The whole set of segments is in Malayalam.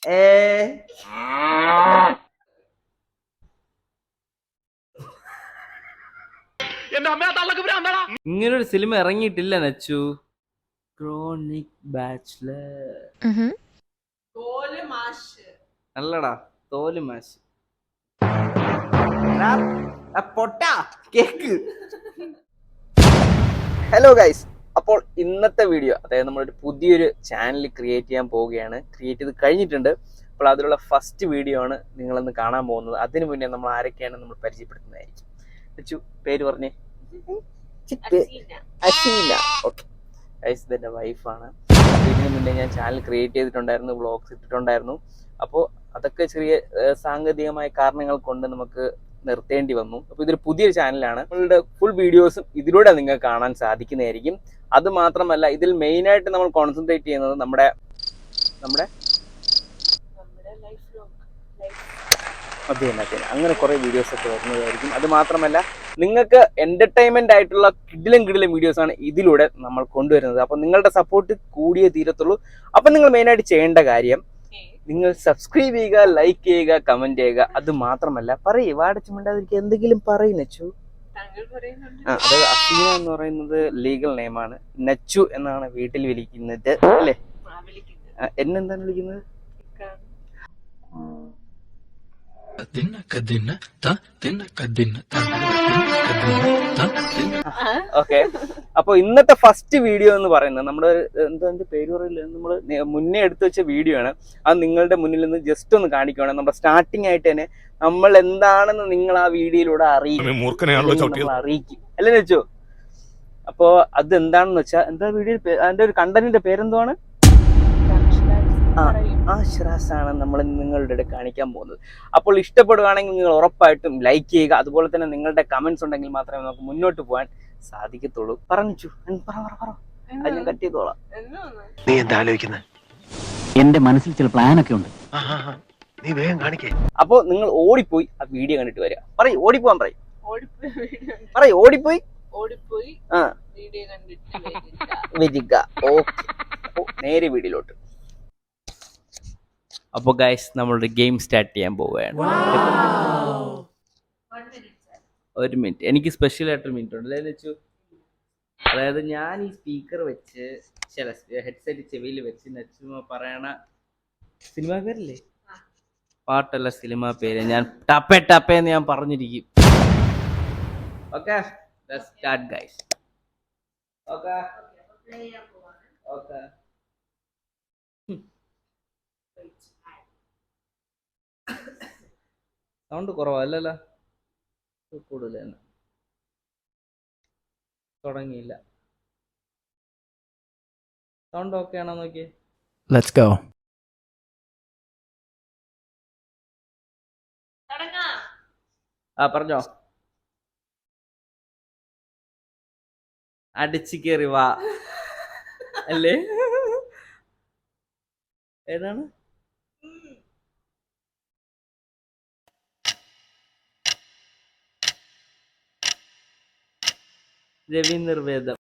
ഏ ഇങ്ങനൊരു സിനിമ ഇറങ്ങിയിട്ടില്ല നച്ചു. Chronic bachelor. അല്ലടാ, തോല് മാഷ്. പൊട്ടാ കേക്ക്. ഹലോ ഗൈസ്, അപ്പോൾ ഇന്നത്തെ വീഡിയോ, അതായത് നമ്മളൊരു പുതിയൊരു ചാനൽ ക്രിയേറ്റ് ചെയ്യാൻ പോവുകയാണ്. ക്രിയേറ്റ് ചെയ്ത് കഴിഞ്ഞിട്ടുണ്ട്. അപ്പോൾ അതിലുള്ള ഫസ്റ്റ് വീഡിയോ ആണ് നിങ്ങളൊന്ന് കാണാൻ പോകുന്നത്. അതിനു മുന്നേ നമ്മൾ ആരൊക്കെയാണ് നമ്മൾ പരിചയപ്പെടുത്തുന്നതായിരിക്കും. നച്ചു പേര് പറഞ്ഞേ. അസീന. ഓക്കെ ഗൈസ്, ഇതെൻ്റെ വൈഫാണ്. ഇതിനു മുന്നേ ഞാൻ ചാനൽ ക്രിയേറ്റ് ചെയ്തിട്ടുണ്ടായിരുന്നു, വ്ളോഗ്സ് ഇട്ടിട്ടുണ്ടായിരുന്നു. അപ്പോൾ അതൊക്കെ ചെറിയ സാങ്കേതികമായ കാരണങ്ങൾ കൊണ്ട് നമുക്ക് നിർത്തേണ്ടി വന്നു. അപ്പോൾ ഇതൊരു പുതിയൊരു ചാനലാണ്. നമ്മളുടെ ഫുൾ വീഡിയോസും ഇതിലൂടെ നിങ്ങൾക്ക് കാണാൻ സാധിക്കുന്നതായിരിക്കും. അത് മാത്രമല്ല, ഇതിൽ മെയിനായിട്ട് നമ്മൾ കോൺസെൻട്രേറ്റ് ചെയ്യുന്നത് നമ്മുടെ അത് തന്നെ അങ്ങനെ കുറേ വീഡിയോസ് ഒക്കെ വരുന്നതായിരിക്കും. അത് മാത്രമല്ല, നിങ്ങൾക്ക് എന്റർടൈൻമെന്റ് ആയിട്ടുള്ള കിടിലം വീഡിയോസ് ആണ് ഇതിലൂടെ നമ്മൾ കൊണ്ടുവരുന്നത്. അപ്പോൾ നിങ്ങളുടെ സപ്പോർട്ട് കൂടിയേ തീരത്തുള്ളൂ. അപ്പം നിങ്ങൾ മെയിനായിട്ട് ചെയ്യേണ്ട കാര്യം, നിങ്ങൾ സബ്സ്ക്രൈബ് ചെയ്യുക, ലൈക്ക് ചെയ്യുക, കമന്റ് ചെയ്യുക. അത് മാത്രമല്ല, പറയേ വാടച്ചുമിണ്ടാതിരിക്കുക, എന്തെങ്കിലും പറയും നച്ചു. അതായത് അസീന എന്ന് പറയുന്നത് ലീഗൽ നെയിമാണ്. നച്ചു എന്നാണ് വീട്ടിൽ വിളിക്കുന്നത് അല്ലേ? എന്നെന്താണ് വിളിക്കുന്നത്? ഓക്കെ, അപ്പൊ ഇന്നത്തെ ഫസ്റ്റ് വീഡിയോ എന്ന് പറയുന്നത് നമ്മുടെ എന്താ പേര് പറയില്ല, നമ്മൾ മുന്നേ എടുത്തു വെച്ച വീഡിയോ ആണ്. അത് നിങ്ങളുടെ മുന്നിൽ നിന്ന് ജസ്റ്റ് ഒന്ന് കാണിക്കുവാണ്. നമ്മുടെ സ്റ്റാർട്ടിങ് ആയിട്ട് തന്നെ നമ്മൾ എന്താണെന്ന് നിങ്ങൾ ആ വീഡിയോയിലൂടെ അറിയിക്കും അല്ലേ വെച്ചോ? അപ്പോ അത് എന്താണെന്ന് വെച്ചാൽ, എന്താ വീഡിയോ അതിന്റെ ഒരു കണ്ടന്റിന്റെ പേരെന്താണ്? ആശ്രാസ് ആണ് നമ്മൾ നിങ്ങളുടെ കാണിക്കാൻ പോകുന്നത്. അപ്പോൾ ഇഷ്ടപ്പെടുകയാണെങ്കിൽ നിങ്ങൾ ഉറപ്പായിട്ടും ലൈക്ക് ചെയ്യുക. അതുപോലെ തന്നെ നിങ്ങളുടെ കമന്റ്സ് ഉണ്ടെങ്കിൽ മാത്രമേ നമുക്ക് മുന്നോട്ട് പോകാൻ സാധിക്കത്തുള്ളൂ. പറഞ്ഞു അത് ഞാൻ കട്ട് ചെയ്തോളാം. നീ എന്താ ആലോചിക്കുന്നത്? എന്റെ മനസ്സിൽ ചില പ്ലാനൊക്കെ ഉണ്ട്. നീ വേഗം കാണിക്കേ. അപ്പൊ നിങ്ങൾ ഓടിപ്പോയി ആ വീഡിയോ കണ്ടിട്ട് വരിക. പറയും ഓടിപ്പോവാൻ പറയും ഓടിപ്പോയി വരിക. ഓക്കെ, നേരെ വീഡിയോയിലോട്ട്. അപ്പോൾ ഗൈസ്, നമ്മളുടെ ഗെയിം സ്റ്റാർട്ട് ചെയ്യാൻ പോവുകയാണ്. 1 മിനിറ്റ്, എനിക്ക് സ്പെഷ്യൽ ആയിട്ടൊരു മിനിറ്റ് ഉണ്ട് അല്ലേ വെച്ചു? അതായത് ഞാൻ ഈ സ്പീക്കർ വെച്ച് ചില ഹെഡ്സെറ്റ് ചെവിയിൽ വെച്ച് നച്ചു പറയണ സിനിമ പേരല്ലേ, പാട്ടല്ല സിനിമ പേര്, ഞാൻ ടപ്പേ എന്ന് ഞാൻ പറഞ്ഞിരിക്കും. Okay, start guys. Okay sound കുറവല്ലല്ലോ, കൂടുതൽ തന്നെ. തുടങ്ങിയില്ല. സൗണ്ട് ഓക്കെ ആണോ നോക്കിയേ. Let's go. പറഞ്ഞോ. അടിച്ചു കയറി വാ അല്ലേ? ഏതാണ്? രവി നിർവേദം.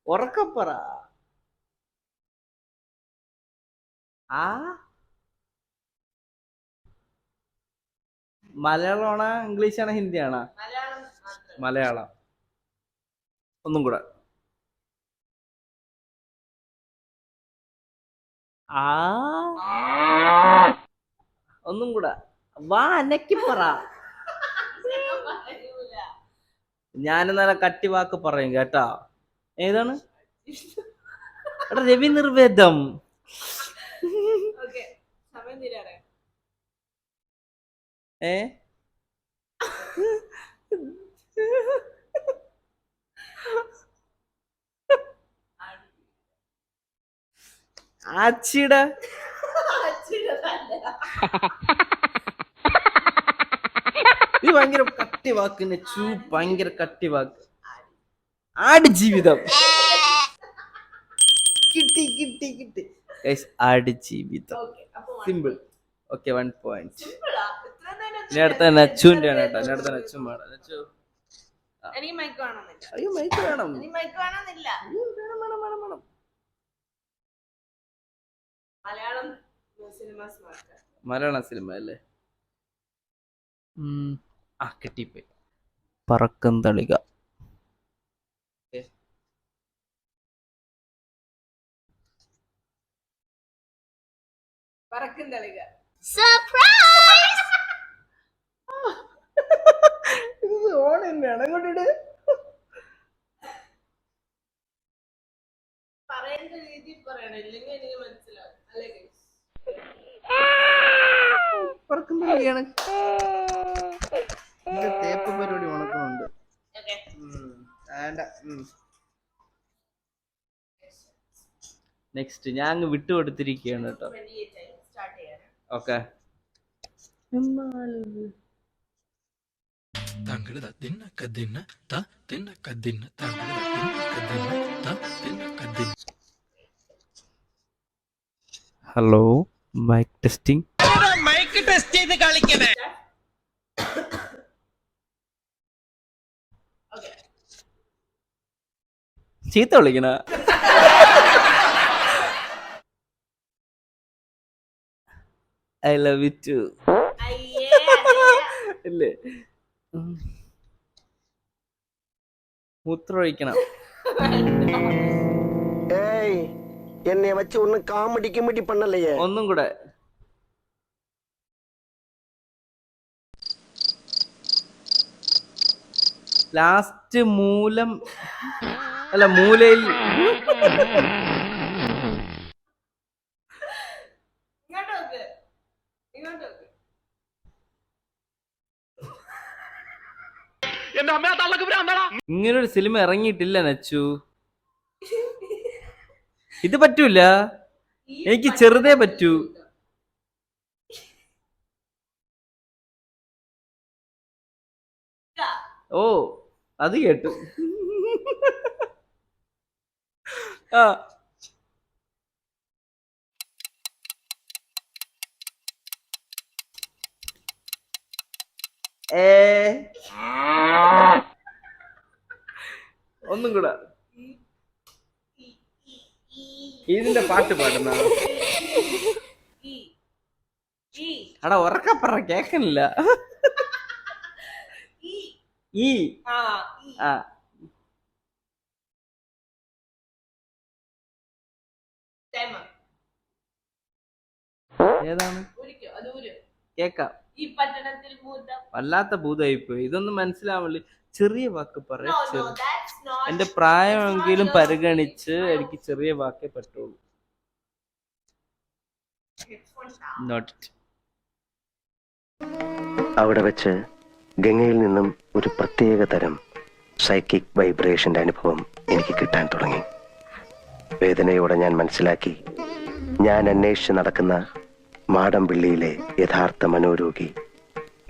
ഉറക്കപ്പറ. മലയാളമാണോ ഇംഗ്ലീഷാണോ ഹിന്ദിയാണോ? മലയാളം. ഒന്നും കൂടെ. ഒന്നും കൂടെ. വാ അനക്കി പറ. ഞാന് നല്ല കട്ടി വാക്ക് പറയും കേട്ടാ. ഏതാണ്? എടാ രവി നിർവേദം. ആച്ചിട. ഇത് ഭയങ്കര കട്ടി വാക്ക് നച്ചു, ഭയങ്കര കട്ടി വാക്ക്. ആട് ജീവിതം. കിട്ടി ആട് ജീവിതം. സിമ്പിൾ. Okay, 1 point. ഇനി അടുത്ത നച്ചുവിന്റെ ആണ് കേട്ടോ. ഇനി അടുത്ത നച്ചും വേണം. നച്ചു എനിക്ക് മൈക്ക് വേണമെന്നില്ല. അയ്യോ മൈക്ക് വേണം. എനിക്ക് മൈക്ക് വേണമെന്നില്ല. അയ്യോ, വേണം വേണം വേണം വേണം. Malayalam cinema smart. മലയാള സിനിമ അല്ലേ? കിട്ടിപ്പോയി. പറക്കും തളിക. പറക്കും തളിക. ഇത് ഓൺ തന്നെയാണ്. അങ്ങോട്ടിട്ട് പറയേണ്ട രീതി പറയണം, ഇല്ലെങ്കിൽ എനിക്ക് മനസ്സിലാവും. അല്ലേ guys? പറക്കും തളികയാണ്. തേപ്പ് പരിപാടി ഉണക്കുന്നുണ്ട്. Okay. നെക്സ്റ്റ് ഞാൻ അങ്ങ് വിട്ടുകൊടുത്തിരിക്കുകയാണ് കേട്ടോ. 28 ആയി സ്റ്റാർട്ട് ചെയ്യാൻ. Okay. Hello, mic testing. Mic test ചെയ്ത് കളിക്കണേ. Okay. ചീത്ത വിളിക്കണ? I love you too. അയ്യേ ഇല്ലേ? മൂത്രമൊഴിക്കണം. ஏய் என்னை வச்சு ஒண்ணு காமெடி கிமெடி பண்ணலையே. ഒന്നും കൂടെ. ലാസ്റ്റ് മൂലം അല്ല മൂലയിൽ. ഇങ്ങോട്ട് നോക്ക്, ഇങ്ങോട്ട് നോക്ക്. ഇങ്ങനൊരു സിനിമ ഇറങ്ങിയിട്ടില്ല നച്ചു. ഇത് പറ്റൂല, എനിക്ക് ചെറുതേ പറ്റൂ. ഓ അത് കേട്ടു. ആ ഒന്നും കൂടെ. ഇതിന്റെ പാട്ട് പാടുന്ന അടാ ഉറക്കപ്പറ കേക്കണില്ല. ഈ ആ ഏതാണ് കേക്കാം. ഈ പട്ടണത്തിൽ ഭൂതം. വല്ലാത്ത ഭൂതമായിപ്പോയി. ഇതൊന്നും മനസ്സിലാവില്ല. ചെറിയ വാക്ക് പറ. No, no, that's not. എന്റെ പ്രായമെങ്കിലും പരിഗണിച്ച് എനിക്ക് ചെറിയ വാക്കേ പറ്റുള്ളൂ. നോട്ട്. അവിടെ വെച്ച് ഗംഗയിൽ നിന്നും ഒരു പ്രത്യേക തരം സൈക്കിക് വൈബ്രേഷന്റെ അനുഭവം എനിക്ക് കിട്ടാൻ തുടങ്ങി. വേദനയോടെ ഞാൻ മനസ്സിലാക്കി, ഞാൻ അന്വേഷിച്ച് നടക്കുന്ന മാടമ്പിള്ളിയിലെ യഥാർത്ഥ മനോരോഗി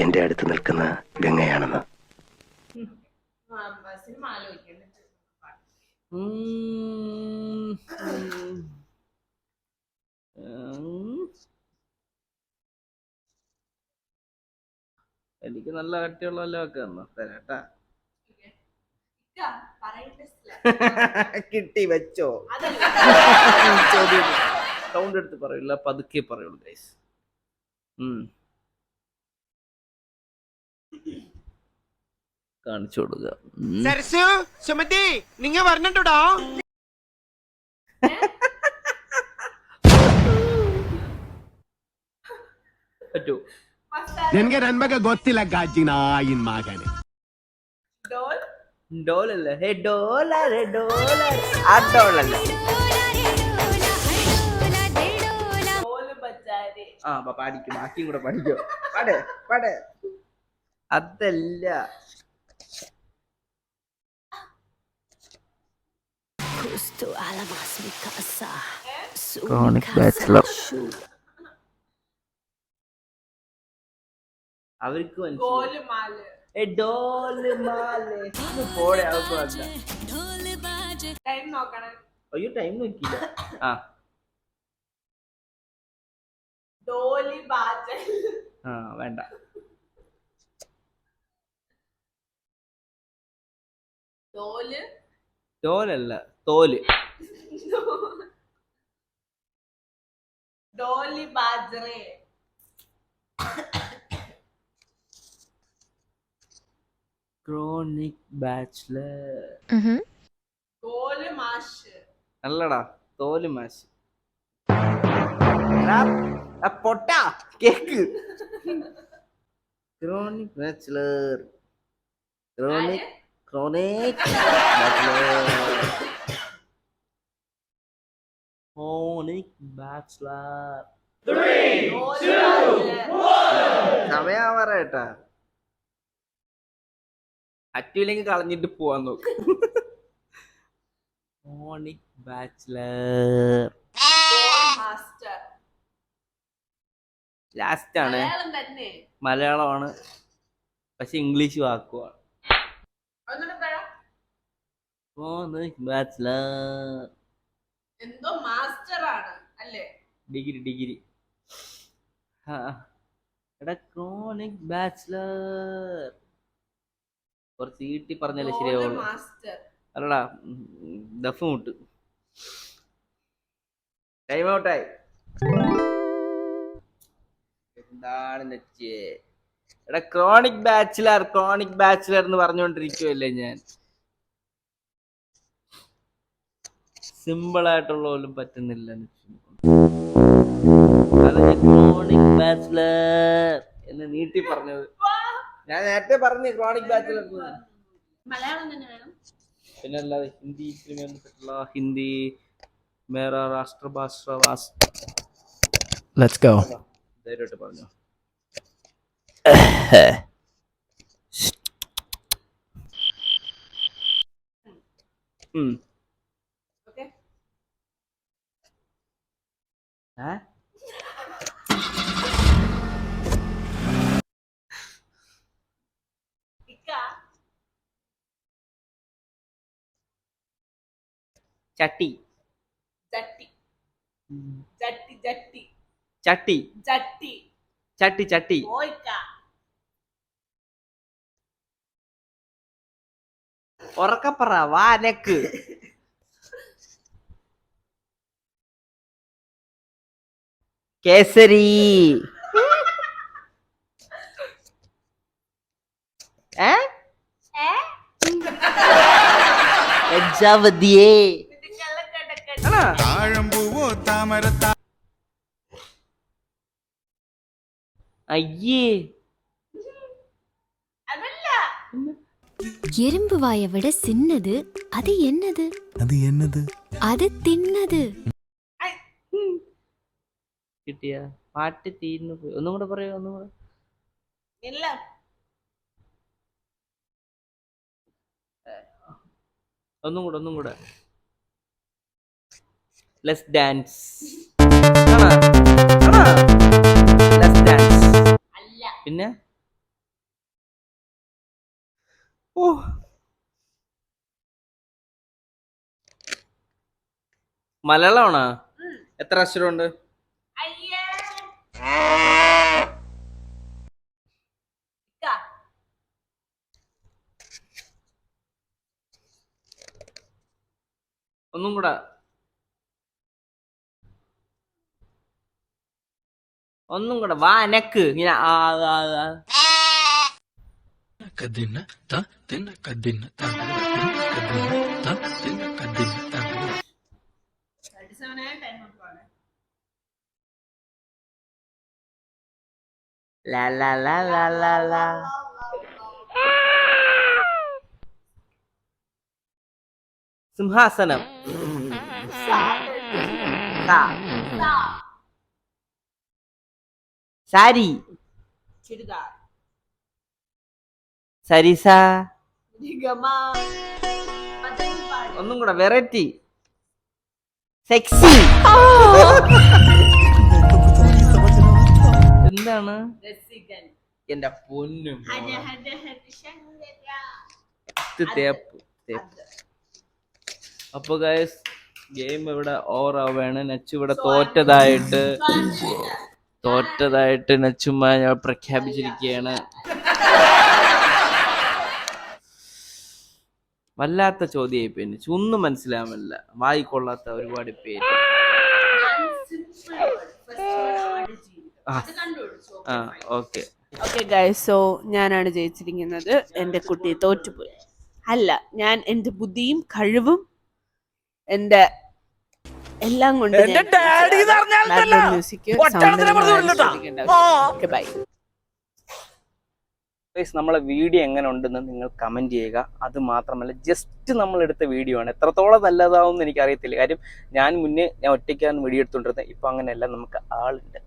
എന്റെ അടുത്ത് നിൽക്കുന്ന ഗംഗയാണെന്ന്. സിനിമ ആലോചിക്കണ്ട. എനിക്ക് നല്ല കട്ടിയുള്ള വല്ല ഒക്കെ തരാട്ടാ. കിട്ടി വെച്ചോ. സൗണ്ട് എടുത്ത് പറയില്ല, പതുക്കെ പറയുള്ളൂ ഗൈസ്. കാണിച്ചു കൊടുക്കുക. സരസു സുമതി നിങ്ങ പറഞ്ഞിട്ടുണ്ടോ? പറ്റൂ. ನಿನ್ಗೆ ನನ್ ಬಗ್ಗೆ ಗೊತ್ತಿಲ್ಲ ಗಾಜಿ ನಾಯಿನ್ ಮಗನೆ. ഡോലല്ലേ? ഹേ ഡോലരെ ഡോലർ. ആ ഡോലല്ല. ആ പാടിക്കും, ബാക്കിയും കൂടെ പഠിക്കോ. പാട് പാട്. അതല്ല. Chronic bachelor. അവർക്ക് അയ്യോ ടൈം നോക്കിയില്ല. ആ വേണ്ട. തോല് തോലല്ല തോല്. ഡോലി ബാജറെ. Chronic bachelor. തോല് മാഷ്. അല്ലടാ തോല് മാഷ്. പൊട്ടാ കേക്ക്. Chronic bachelor. Chronic chronic bachelor. Chronic bachelor. സമയാവാറേട്ടാ. അറ്റില്ലെങ്കിൽ കളഞ്ഞിട്ട് പോവാൻ നോക്ക്. Chronic bachelor. മാസ്റ്റർ. ലാസ്റ്റ് ആണ്. മലയാളം തന്നെ. മലയാളമാണ് പക്ഷെ ഇംഗ്ലീഷ് വാക്കുവാണ്. ഒന്നുകൂടെ പറ. Chronic bachelor. എന്തോ മാസ്റ്റർ ആണ് അല്ലേ? ഡിഗ്രി. എടാ ക്രോണിക് ബാച്ചിലർ. കുറച്ച് ഈട്ടി പറഞ്ഞാലേ ശരിയാവുള്ളൂ. മാസ്റ്റർ. അല്ലടാ ദഫ് മുട്ട്. ടൈം ഔട്ടായി. എന്താണ് നെറ്റ്? എടാ ക്രോണിക് ബാച്ചിലർ എന്ന് പറഞ്ഞുകൊണ്ടിരിക്കുവല്ലേ ഞാൻ. സിമ്പിൾ ആയിട്ടുള്ള പോലും പറ്റുന്നില്ല. ക്രോണിക് ബാച്ചിലർ എന്ന് നീട്ടി പറഞ്ഞത്. ഞാൻ നേരത്തെ പറഞ്ഞു ക്രോണിക് ബാച്ചിലർ. മലയാളം തന്നെ വേണം. പിന്നെ അല്ലാതെ ഹിന്ദി ബന്ധപ്പെട്ടുള്ള ഹിന്ദി മേരാ രാഷ്ട്രഭാഷ. Let's go. ധൈര്യമായിട്ട് പറഞ്ഞു. ഓക്കെ. ചട്ടി ചട്ടി ചട്ടി ചട്ടി ചട്ടി ചട്ടി ചട്ടി ചട്ടി ഓയ്ക്ക. ഉറക്കപ്പറ വാ നെക്ക്. കേസരി. ലജ്ജാവതിയേ. അയ്യേ അതല്ല. எறும்பு வாயை விட சின்னது அது என்னது? அது தின்னது. കിട്ടിയ പാട്ട് തീർന്നു പോയി. ഒന്നും കൂടെ പറയോ? ഒന്നും കൂടെ. ഇല്ല. ഒന്നും കൂടെ. Let's dance. Let's dance. അല്ല. പിന്നെ ഓ മലയാളമാണോ? എത്ര അക്ഷരമുണ്ട്? അയ്യേ. ഒന്നും കൂടെ. വാ നെക്ക്. ഇങ്ങനെ ലാ ലാ ലാ ലാ ലാ ലാ. സിംഹാസനം. സാരി. ചുരിദാർ. സരിസ. നിഗമ. ഒന്നും കൂടെ. വെറൈറ്റി. സെക്സി. എന്താണ്? രസികൻ. എന്റെ പൊന്നും ഹര ഹര ഹര ശങ്കര. തേപ്പ്. അപ്പൊ ഗൈസ് ഗെയിം ഇവിടെ ഓവർ ആവുകയാണ്. നച്ചു ഇവിടെ തോറ്റതായിട്ട് നച്ചുമ്മ ഞാൻ പ്രഖ്യാപിച്ചിരിക്കുകയാണ്. വല്ലാത്ത ചോദ്യമായി പിന്നെ ഒന്നും മനസ്സിലാവില്ല. വായിക്കൊള്ളാത്ത ഒരുപാട് പേര്. ആ ഓക്കെ ഓക്കെ ഗൈസ്, സോ ഞാനാണ് ജയിച്ചിരിക്കുന്നത്. എൻ്റെ കുട്ടി തോറ്റുപോയി. അല്ല, ഞാൻ എൻ്റെ ബുദ്ധിയും കഴിവും എൻ്റെ എല്ലാം കൊണ്ട് മ്യൂസിക് ബൈ. നമ്മളെ വീഡിയോ എങ്ങനെ ഉണ്ടെന്ന് നിങ്ങൾ കമന്റ് ചെയ്യുക. അത് മാത്രമല്ല, ജസ്റ്റ് നമ്മൾ എടുത്ത വീഡിയോ ആണ്. എത്രത്തോളം നല്ലതാവും എനിക്ക് അറിയത്തില്ല. കാര്യം ഞാൻ ഒറ്റയ്ക്കാണ് വീഡിയോ എടുത്തോണ്ടിരുന്നത്. ഇപ്പൊ അങ്ങനെയല്ല, നമുക്ക് ആളുണ്ട്.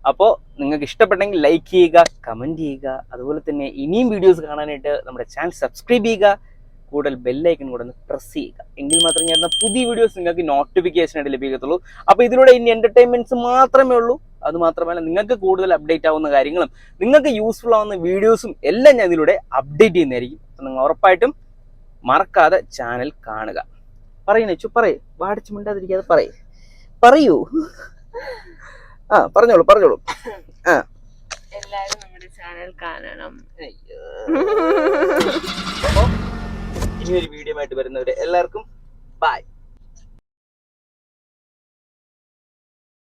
അപ്പോൾ നിങ്ങൾക്ക് ഇഷ്ടപ്പെട്ടെങ്കിൽ ലൈക്ക് ചെയ്യുക, കമന്റ് ചെയ്യുക. അതുപോലെ തന്നെ ഇനിയും വീഡിയോസ് കാണാനായിട്ട് നമ്മുടെ ചാനൽ സബ്സ്ക്രൈബ് ചെയ്യുക. കൂടുതൽ ബെല്ലൈക്കൺ കൂടെ ഒന്ന് പ്രസ് ചെയ്യുക. എങ്കിൽ മാത്രമേ ഞാൻ പുതിയ വീഡിയോസ് നിങ്ങൾക്ക് നോട്ടിഫിക്കേഷൻ ആയിട്ട് ലഭിക്കത്തുള്ളൂ. അപ്പോൾ ഇതിലൂടെ ഇനി എന്റർടൈൻമെന്റ്സ് മാത്രമേ ഉള്ളൂ. അത് മാത്രമല്ല, നിങ്ങൾക്ക് കൂടുതൽ അപ്ഡേറ്റ് ആവുന്ന കാര്യങ്ങളും നിങ്ങൾക്ക് യൂസ്ഫുൾ ആവുന്ന വീഡിയോസും എല്ലാം ഞാൻ ഇതിലൂടെ അപ്ഡേറ്റ് ചെയ്യുന്നതായിരിക്കും. അപ്പം നിങ്ങൾ ഉറപ്പായിട്ടും മറക്കാതെ ചാനൽ കാണുക. പറയണേ പറയേ, വാടിച്ചു മിണ്ടാതിരിക്കാതെ പറയൂ. പറഞ്ഞോളൂ. എല്ലാവരും നമ്മുടെ ചാനൽ കാണണം. അപ്പോൾ ഇനിയൊരു വീഡിയോ ആയിട്ട് വരുന്നവരെ എല്ലാവർക്കും ബൈ.